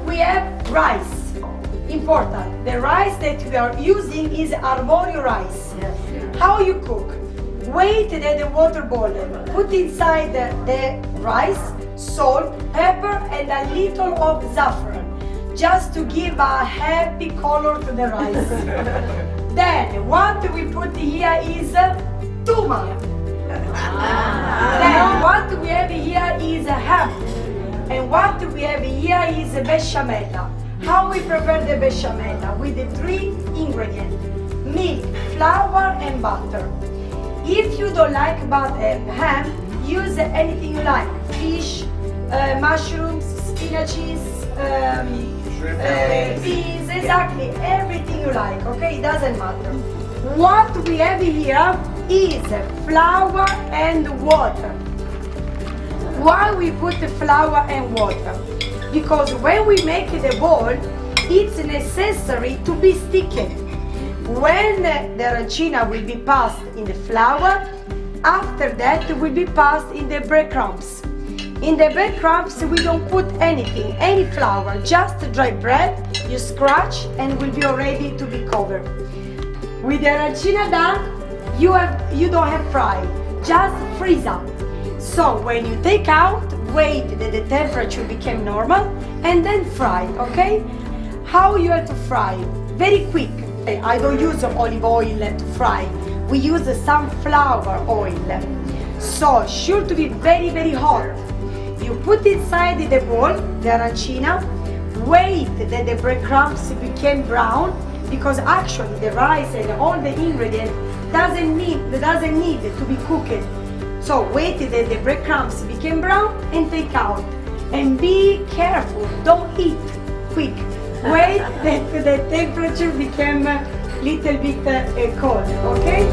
we have rice. Important. The rice that we are using is arborio rice. How you cook? Wait that the water boils. Put inside the rice, salt, pepper, and a little of saffron, just to give a happy color to the rice. Then what we put here is tuma. Then what we have here is ham. And what we have here is bechamel. How we prepare the bechamel? With the 3 ingredients: milk, flour, and butter. If you don't like ham, use anything you like: fish, mushrooms, spinaches, peas, exactly everything you like. Okay, it doesn't matter. What we have here is flour and water. Why we put the flour and water? Because when we make the ball, it's necessary to be sticky. When the arancina will be passed in the flour, after that it will be passed in the breadcrumbs. In the breadcrumbs we don't put anything, any flour, just dry bread. You scratch and will be already to be covered. With the arancina done, you don't have fry, just freeze up. So when you take out, wait that the temperature became normal and then fry, okay? How you have to fry? Very quick. I don't use olive oil to fry. We use sunflower oil. So sure to be very, very hot. You put inside the bowl the arancina, wait that the breadcrumbs became brown, because actually the rice and all the ingredients doesn't need to be cooked. So wait till the breadcrumbs became brown and take out. And be careful, don't eat quick. Wait that the temperature became a little bit cold, okay?